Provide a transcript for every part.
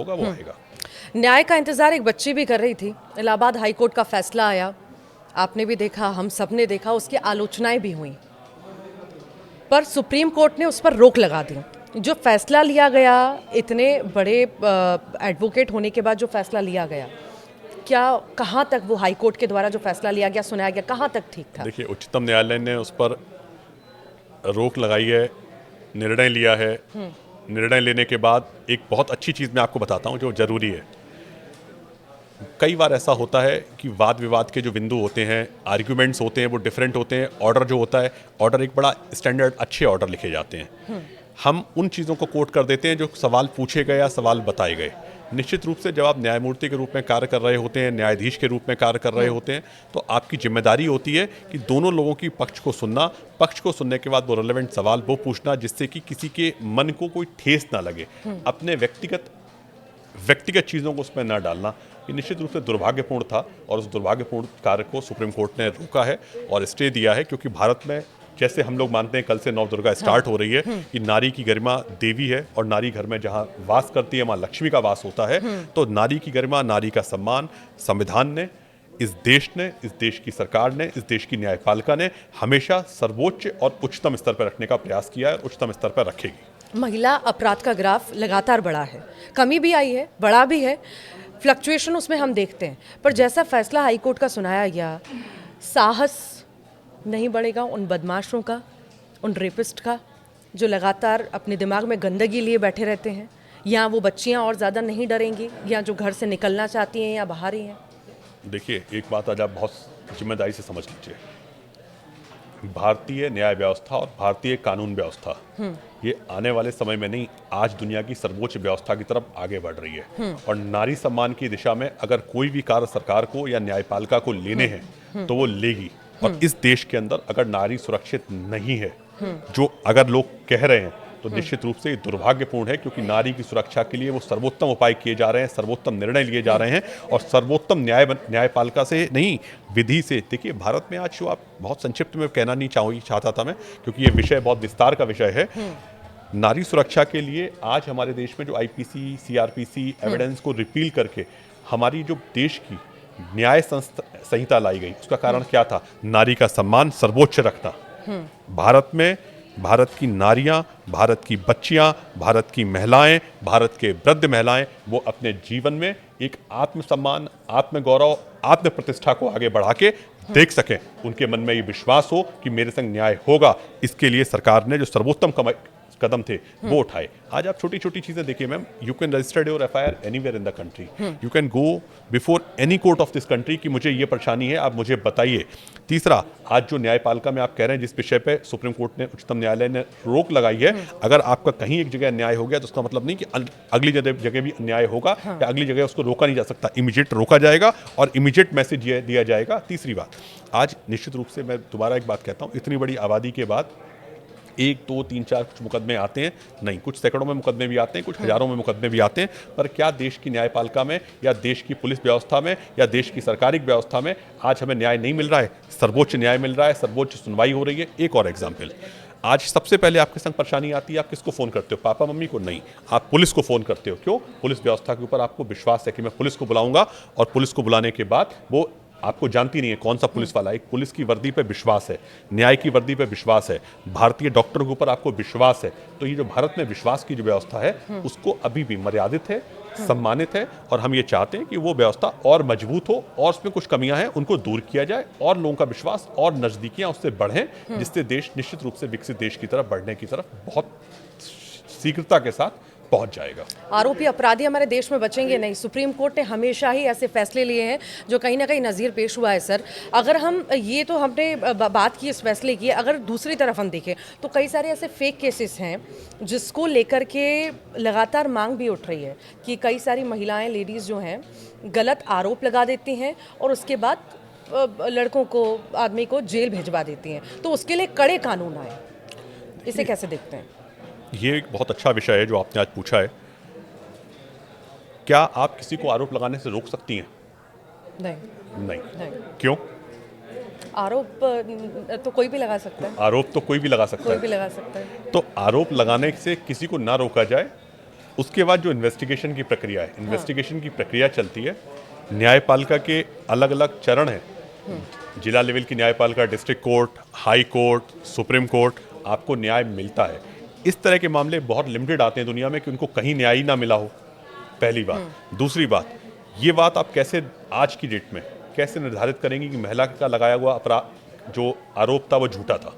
होगा वो आएगा। न्याय का इंतजार एक बच्ची भी कर रही थी। इलाहाबाद हाई कोर्ट का फैसला आया, आपने भी देखा, हम सब ने देखा, उसकी आलोचनाएं भी हुई, पर सुप्रीम कोर्ट ने उस पर रोक लगा दी। जो फैसला लिया गया, इतने बड़े एडवोकेट होने के बाद जो फैसला लिया गया, क्या कहाँ तक वो हाई कोर्ट के द्वारा जो फैसला लिया गया, सुनाया गया, कहाँ तक ठीक था? देखिए, उच्चतम न्यायालय ने उस पर रोक लगाई है, निर्णय लिया है। निर्णय लेने के बाद एक बहुत अच्छी चीज़ मैं आपको बताता हूँ जो ज़रूरी है। कई बार ऐसा होता है कि वाद विवाद के जो बिंदु होते हैं, आर्ग्यूमेंट्स होते हैं, वो डिफरेंट होते हैं। ऑर्डर जो होता है, ऑर्डर एक बड़ा स्टैंडर्ड अच्छे ऑर्डर लिखे जाते हैं। हम उन चीज़ों को कोट कर देते हैं जो सवाल पूछे गए या सवाल बताए गए। निश्चित रूप से जब आप न्यायमूर्ति के रूप में कार्य कर रहे होते हैं, न्यायाधीश के रूप में कार्य कर रहे होते हैं, तो आपकी जिम्मेदारी होती है कि दोनों लोगों की पक्ष को सुनना, पक्ष को सुनने के बाद वो रेलेवेंट सवाल वो पूछना जिससे कि किसी के मन को कोई ठेस ना लगे, अपने व्यक्तिगत चीज़ों को उसमें न डालना। ये निश्चित रूप से दुर्भाग्यपूर्ण था और उस दुर्भाग्यपूर्ण कार्य को सुप्रीम कोर्ट ने रोका है और स्टे दिया है, क्योंकि भारत में जैसे हम लोग मानते हैं कल से नवदुर्गा स्टार्ट हो रही है कि नारी की गरिमा देवी है और नारी घर में जहाँ वास करती है वहाँ लक्ष्मी का वास होता है। तो नारी की गरिमा, नारी का सम्मान संविधान ने, इस देश की सरकार ने, इस देश की न्यायपालिका ने हमेशा सर्वोच्च और उच्चतम स्तर पर रखने का प्रयास किया है और उच्चतम स्तर पर रखेगी। महिला अपराध का ग्राफ लगातार बढ़ा है, कमी भी आई है, बढ़ा भी है, फ्लक्चुएशन उसमें हम देखते हैं। पर जैसा फैसला हाईकोर्ट का सुनाया गया, साहस नहीं बढ़ेगा उन बदमाशों का, उन रेपिस्ट का, जो लगातार अपने दिमाग में गंदगी लिए बैठे रहते हैं, या वो बच्चियां और ज़्यादा नहीं डरेंगी, या जो घर से निकलना चाहती हैं या बाहर ही हैं? देखिए, एक बात आज आप बहुत जिम्मेदारी से समझ लीजिए। भारतीय न्याय व्यवस्था और भारतीय कानून व्यवस्था ये आने वाले समय में नहीं, आज दुनिया की सर्वोच्च व्यवस्था की तरफ आगे बढ़ रही है। और नारी सम्मान की दिशा में अगर कोई भी कार्य सरकार को या न्यायपालिका को लेने हैं तो वो लेगी। और इस देश के अंदर अगर नारी सुरक्षित नहीं है, जो अगर लोग कह रहे हैं, तो निश्चित रूप से ये दुर्भाग्यपूर्ण है, क्योंकि नारी की सुरक्षा के लिए वो सर्वोत्तम उपाय किए जा रहे हैं, सर्वोत्तम निर्णय लिए जा रहे हैं और सर्वोत्तम न्यायपालिका से नहीं, विधि से। देखिए, भारत में आज जो आप बहुत संक्षिप्त में कहना नहीं चाहता था मैं, क्योंकि ये विषय बहुत विस्तार का विषय है। नारी सुरक्षा के लिए आज हमारे देश में जो आईपीसी, सीआरपीसी एविडेंस को रिपील करके हमारी जो देश की न्याय संहिता लाई गई, उसका कारण क्या था? नारी का सम्मान सर्वोच्च रखना। भारत में भारत की नारियां, भारत की बच्चियां, भारत की महिलाएं, भारत के वृद्ध महिलाएं, वो अपने जीवन में एक आत्मसम्मान, आत्मगौरव, आत्म प्रतिष्ठा को आगे बढ़ा के देख सकें, उनके मन में ये विश्वास हो कि मेरे संग न्याय होगा। इसके लिए सरकार ने जो सर्वोत्तम कदम थे वो उठाए। आज आप छोटी छोटी चीजें देखिए ma'am, you can register your FIR anywhere in the country, you can go before any court of this country कि मुझे ये परेशानी है, आप मुझे बताइए। तीसरा, आज जो न्यायपालिका में आप कह रहे हैं, जिस विषय पे सुप्रीम कोर्ट ने, उच्चतम न्यायालय ने रोक लगाई है, अगर आपका कहीं एक जगह अन्याय हो गया तो उसका मतलब नहीं कि अगली जगह भी अन्याय होगा या अगली जगह उसको रोका नहीं जा सकता। इमीडिएट रोका जाएगा और इमीडिएट मैसेज दिया जाएगा। तीसरी बात, आज निश्चित रूप से मैं दोबारा एक बात कहता हूँ, इतनी बड़ी आबादी के बाद 1, 2, 3, 4 कुछ मुकदमे आते हैं, नहीं, कुछ सैकड़ों में मुकदमे भी आते हैं, कुछ हजारों में मुकदमे भी आते हैं, पर क्या देश की न्यायपालिका में या देश की पुलिस व्यवस्था में या देश की सरकारी व्यवस्था में आज हमें न्याय नहीं मिल रहा है? सर्वोच्च न्याय मिल रहा है, सर्वोच्च सुनवाई हो रही है। एक और एग्जाम्पल, आज सबसे पहले आपके संग परेशानी आती है, आप किसको फोन करते हो? पापा मम्मी को नहीं, आप पुलिस को फोन करते हो। क्यों? पुलिस व्यवस्था के ऊपर आपको विश्वास है कि मैं पुलिस को बुलाऊंगा, और पुलिस को बुलाने के बाद वो आपको जानती नहीं है कौन सा पुलिस वाला है। एक पुलिस की वर्दी पे विश्वास है, न्याय की वर्दी पे विश्वास है, भारतीय डॉक्टरों के ऊपर आपको विश्वास है। तो ये जो भारत में विश्वास की जो व्यवस्था है, उसको अभी भी मर्यादित है, सम्मानित है, और हम ये चाहते हैं कि वो व्यवस्था और मजबूत हो और उसमें कुछ कमियां हैं उनको दूर किया जाए और लोगों का विश्वास और नजदीकियां उससे बढ़ें, जिससे देश निश्चित रूप से विकसित देश की तरफ बढ़ने की तरफ बहुत शीघ्रता के साथ पहुंच जाएगा। आरोपी अपराधी हमारे देश में बचेंगे नहीं। सुप्रीम कोर्ट ने हमेशा ही ऐसे फैसले लिए हैं जो कहीं ना कहीं नज़ीर पेश हुआ है। सर, अगर हम ये तो हमने बात की इस फैसले की, अगर दूसरी तरफ हम देखें तो कई सारे ऐसे फेक केसेस हैं जिसको लेकर के लगातार मांग भी उठ रही है कि कई सारी महिलाएं, लेडीज़ जो हैं, गलत आरोप लगा देती हैं और उसके बाद लड़कों को, आदमी को जेल भिजवा देती हैं। तो उसके लिए कड़े कानून आए, इसे कैसे देखते हैं? ये एक बहुत अच्छा विषय है जो आपने आज पूछा है। क्या आप किसी को आरोप लगाने से रोक सकती हैं? नहीं। क्यों? आरोप तो कोई भी लगा सकता है। आरोप तो कोई भी लगा सकता है। कोई भी लगा सकता है। तो आरोप लगाने से किसी को ना रोका जाए, उसके बाद जो इन्वेस्टिगेशन की प्रक्रिया है, इन्वेस्टिगेशन की प्रक्रिया चलती है, न्यायपालिका के अलग अलग चरण हैं। जिला लेवल की न्यायपालिका, district court, high court, supreme court, आपको न्याय मिलता है। इस तरह के मामले बहुत लिमिटेड आते हैं दुनिया में कि उनको कहीं न्याय ही ना मिला हो, पहली बात। दूसरी बात, ये बात आप कैसे आज की डेट में कैसे निर्धारित करेंगे कि महिला का लगाया हुआ अपराध जो आरोप था वो झूठा था।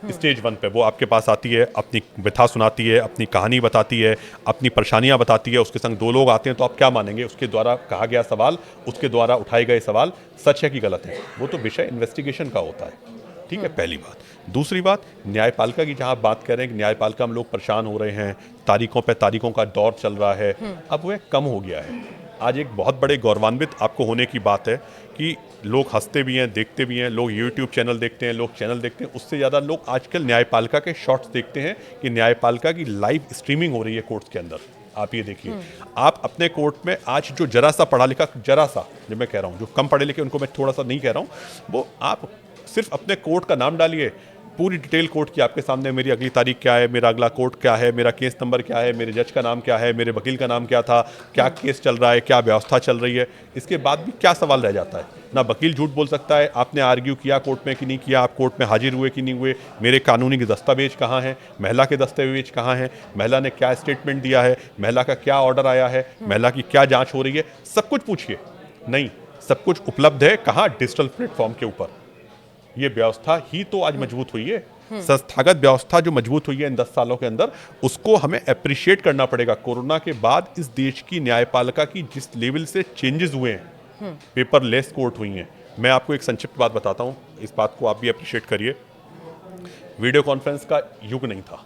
स्टेज 1 पे वो आपके पास आती है, अपनी व्यथा सुनाती है, अपनी कहानी बताती है, अपनी परेशानियां बताती है, उसके संग 2 लोग आते हैं, तो आप क्या मानेंगे? उसके द्वारा कहा गया सवाल, उसके द्वारा उठाए गए सवाल सच है कि गलत है? वो तो विषय इन्वेस्टिगेशन का होता है। ठीक है, पहली बात। दूसरी बात, न्यायपालिका की जहां आप बात कर रहे हैं कि न्यायपालिका में लोग परेशान हो रहे हैं, तारीखों पे तारीखों का दौर चल रहा है, अब वह कम हो गया है। आज एक बहुत बड़े गौरवान्वित आपको होने की बात है कि लोग हंसते भी हैं, देखते भी हैं, लोग यूट्यूब चैनल देखते हैं, लोग चैनल देखते हैं, उससे ज़्यादा लोग आजकल न्यायपालिका के शॉर्ट्स देखते हैं कि न्यायपालिका की लाइव स्ट्रीमिंग हो रही है कोर्ट्स के अंदर। आप ये देखिए, आप अपने कोर्ट में आज जो जरा सा पढ़ा लिखा, जरा सा जो मैं कह रहा हूँ, जो कम पढ़े लिखे उनको मैं थोड़ा सा नहीं कह रहा हूँ, वो आप सिर्फ अपने कोर्ट का नाम डालिए, पूरी डिटेल कोर्ट की आपके सामने, मेरी अगली तारीख क्या है, मेरा अगला कोर्ट क्या है, मेरा केस नंबर क्या है, मेरे जज का नाम क्या है, मेरे वकील का नाम क्या था, क्या केस चल रहा है, क्या व्यवस्था चल रही है। इसके बाद भी क्या सवाल रह जाता है? ना वकील झूठ बोल सकता है, आपने आर्ग्यू किया कोर्ट में कि नहीं किया, आप कोर्ट में हाजिर हुए कि नहीं हुए, मेरे कानूनी दस्तावेज कहाँ हैं, महिला के दस्तावेज कहाँ हैं, महिला ने क्या स्टेटमेंट दिया है, महिला का क्या ऑर्डर आया है, महिला की क्या जाँच हो रही है, सब कुछ पूछिए। नहीं, सब कुछ उपलब्ध है कहाँ? डिजिटल प्लेटफॉर्म के ऊपर। ये व्यवस्था ही तो आज मजबूत हुई है। संस्थागत व्यवस्था जो मजबूत हुई है इन 10 सालों के अंदर, उसको हमें अप्रिशिएट करना पड़ेगा। कोरोना के बाद इस देश की न्यायपालिका की जिस लेवल से चेंजेस हुए हैं, पेपरलेस कोर्ट हुई हैं। मैं आपको एक संक्षिप्त बात बताता हूँ, इस बात को आप भी अप्रिशिएट करिए। वीडियो कॉन्फ्रेंस का युग नहीं था।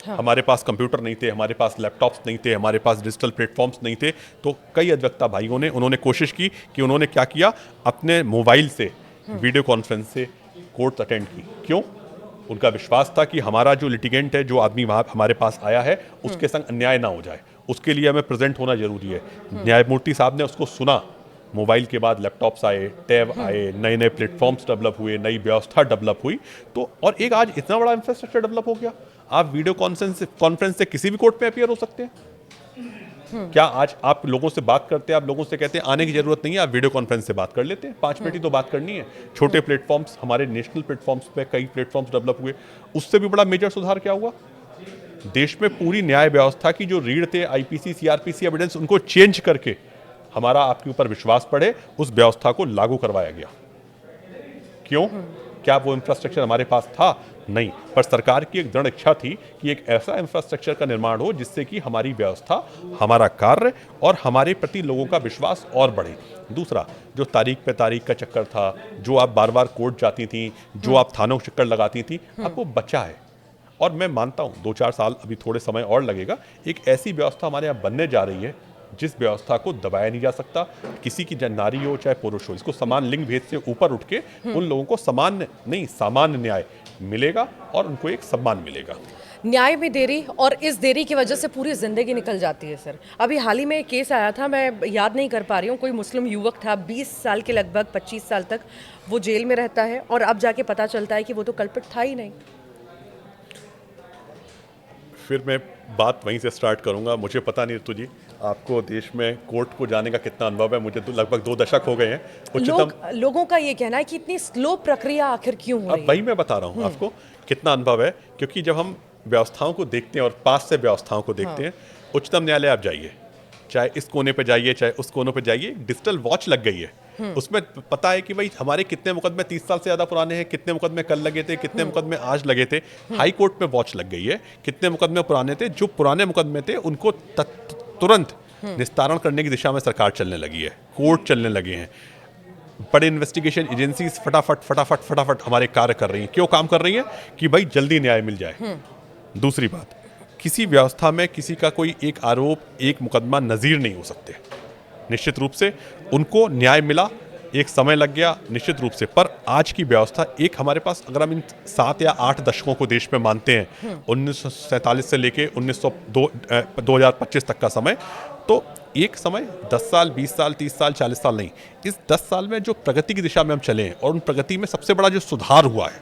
हमारे पास कंप्यूटर नहीं थे, हमारे पास लैपटॉप्स नहीं थे, हमारे पास डिजिटल प्लेटफॉर्म्स नहीं थे। तो कई अधिवक्ता भाइयों ने उन्होंने कोशिश की कि उन्होंने क्या किया, अपने मोबाइल से वीडियो कॉन्फ्रेंस से कोर्ट अटेंड की। क्यों? उनका विश्वास था कि हमारा जो लिटिगेंट है, जो आदमी वहाँ हमारे पास आया है, उसके संग अन्याय ना हो जाए, उसके लिए हमें प्रेजेंट होना जरूरी है। न्यायमूर्ति साहब ने उसको सुना। मोबाइल के बाद लैपटॉप्स आए, टैब आए, नए नए प्लेटफॉर्म्स डेवलप हुए, नई व्यवस्था डेवलप हुई। तो और एक आज इतना बड़ा इंफ्रास्ट्रक्चर डेवलप हो गया, आप वीडियो कॉन्फ्रेंस से किसी भी कोर्ट में अपीयर हो सकते हैं। क्या आज आप लोगों से बात करते हैं, आप लोगों से कहते हैं आने की जरूरत नहीं है, आप वीडियो कॉन्फ्रेंस से बात कर लेते हैं, 5 मिनट ही तो बात करनी है। छोटे प्लेटफॉर्म्स, हमारे नेशनल प्लेटफॉर्म्स पे कई प्लेटफॉर्म्स डेवलप हुए। उससे भी बड़ा मेजर सुधार क्या हुआ? देश में पूरी न्याय व्यवस्था की जो रीढ़ थे, आईपीसी, सीआरपीसी एविडेंस, उनको चेंज करके हमारा आपके ऊपर विश्वास बढ़े, उस व्यवस्था को लागू करवाया गया। क्यों? क्या वो इंफ्रास्ट्रक्चर हमारे पास था? नहीं, पर सरकार की एक दृढ़ इच्छा थी कि एक ऐसा इंफ्रास्ट्रक्चर का निर्माण हो जिससे कि हमारी व्यवस्था, हमारा कार्य और हमारे प्रति लोगों का विश्वास और बढ़े। दूसरा, जो तारीख पे तारीख का चक्कर था, जो आप बार बार कोर्ट जाती थी, जो आप थानों के चक्कर लगाती थी, अब वो बचा है। और मैं मानता हूँ 2-4 साल, अभी थोड़े समय और लगेगा, एक ऐसी व्यवस्था हमारे यहाँ बनने जा रही है जिस व्यवस्था को दबाया नहीं जा सकता। किसी की नारी हो चाहे पुरुष हो, इसको समान लिंग भेद से ऊपर उठ के उन लोगों को समान नहीं, सामान्य न्याय मिलेगा और उनको एक सम्मान मिलेगा। न्याय में देरी, और इस देरी की वजह से पूरी ज़िंदगी निकल जाती है सर। अभी हाल ही में एक केस आया था, मैं याद नहीं कर पा रही हूँ, कोई मुस्लिम युवक था, 20 साल के लगभग, 25 साल तक वो जेल में रहता है, और अब जाके पता चलता है कि वो तो कल्पित था ही नहीं। फिर मैं बात वहीं से स्टार्ट करूंगा। मुझे पता नहीं ऋतु जी, आपको देश में कोर्ट को जाने का कितना अनुभव है? मुझे तो लगभग 2 दशक हो गए हैं। लोगों का ये कहना है कि इतनी स्लो प्रक्रिया आखिर क्यों हो रही है? अब वही मैं बता रहा हूँ आपको कितना अनुभव है, क्योंकि जब हम व्यवस्थाओं को देखते हैं और पास से व्यवस्थाओं को देखते हैं, उच्चतम न्यायालय आप जाइए, चाहे इस कोने पे जाइए चाहे उस कोने पे जाइए, डिजिटल वॉच लग गई है। उसमें पता है कि भाई हमारे कितने मुकदमे 30 साल से ज़्यादा पुराने हैं, कितने मुकदमे कल लगे थे, कितने मुकदमे आज लगे थे। हाई कोर्ट में वॉच लग गई है, कितने मुकदमे पुराने थे, जो पुराने मुकदमे थे उनको तुरंत निस्तारण करने की दिशा में सरकार चलने लगी है, कोर्ट चलने लगे हैं। बड़े इन्वेस्टिगेशन एजेंसीज फटाफट हमारे कार्य कर रही हैं। क्यों काम कर रही हैं? कि भाई जल्दी न्याय मिल जाए। दूसरी बात, किसी व्यवस्था में किसी का कोई एक आरोप, एक मुकदमा नज़ीर नहीं हो सकते। निश्चित रूप से उनको न्याय मिला, एक समय लग गया निश्चित रूप से, पर आज की व्यवस्था एक हमारे पास, अगर हम इन 7 या 8 दशकों को देश में मानते हैं, 1947 से लेके 2025 तक का समय, तो एक समय 10 साल, 20 साल, 30 साल, 40 साल नहीं, इस 10 साल में जो प्रगति की दिशा में हम चले हैं, और उन प्रगति में सबसे बड़ा जो सुधार हुआ है,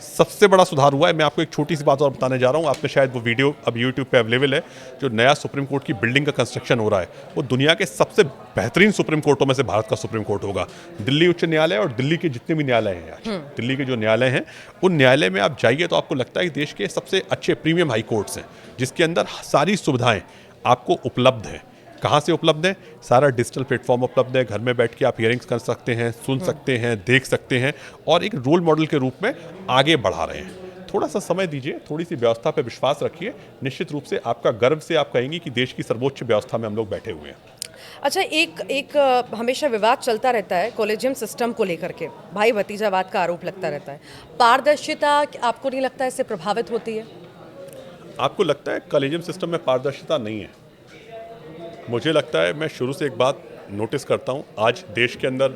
सबसे बड़ा सुधार हुआ है। मैं आपको एक छोटी सी बात और बताने जा रहा हूँ, आपने शायद वो वीडियो अब यूट्यूब पे अवेलेबल है। जो नया सुप्रीम कोर्ट की बिल्डिंग का कंस्ट्रक्शन हो रहा है वो दुनिया के सबसे बेहतरीन सुप्रीम कोर्टों में से भारत का सुप्रीम कोर्ट होगा। दिल्ली उच्च न्यायालय और दिल्ली के जितने भी न्यायालय हैं आज, दिल्ली के जो न्यायालय हैं उन न्यायालय में आप जाइए तो आपको लगता है कि देश के सबसे अच्छे प्रीमियम हाई कोर्ट्स हैं, जिसके अंदर सारी सुविधाएं आपको उपलब्ध हैं। कहाँ से उपलब्ध है? सारा डिजिटल प्लेटफॉर्म उपलब्ध है। घर में बैठ के आप हियरिंग्स कर सकते हैं, सुन सकते हैं, देख सकते हैं और एक रोल मॉडल के रूप में आगे बढ़ा रहे हैं। थोड़ा सा समय दीजिए, थोड़ी सी व्यवस्था पे विश्वास रखिए, निश्चित रूप से आपका गर्व से आप कहेंगे कि देश की सर्वोच्च व्यवस्था में हम लोग बैठे हुए हैं। अच्छा, एक हमेशा विवाद चलता रहता है कॉलेजियम सिस्टम को लेकर के, भाई भतीजावाद का आरोप लगता रहता है। पारदर्शिता आपको नहीं लगता इससे प्रभावित होती है? आपको लगता है कॉलेजियम सिस्टम में पारदर्शिता नहीं है? मुझे लगता है, मैं शुरू से एक बात नोटिस करता हूँ, आज देश के अंदर